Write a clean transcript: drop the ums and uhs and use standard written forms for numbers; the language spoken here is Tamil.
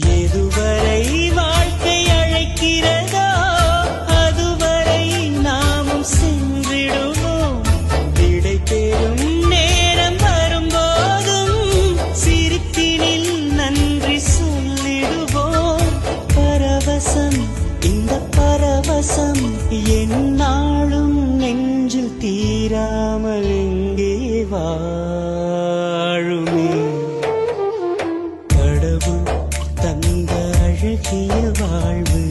எதுவரை வாழ்க்கை அழைக்கிறதோ அதுவரை நாமும் சென்றிடுவோம். விடை பெறும் நேரம் வரும்போதும் சிரிப்பினில் நன்றி சொல்லிடுவோம். பரவசம், இந்த பரவசம் எந்நாளும் நெஞ்சில் தீராமல் எங்கே வாழுமே. கடவுள் தந்த அழகிய வாழ்வு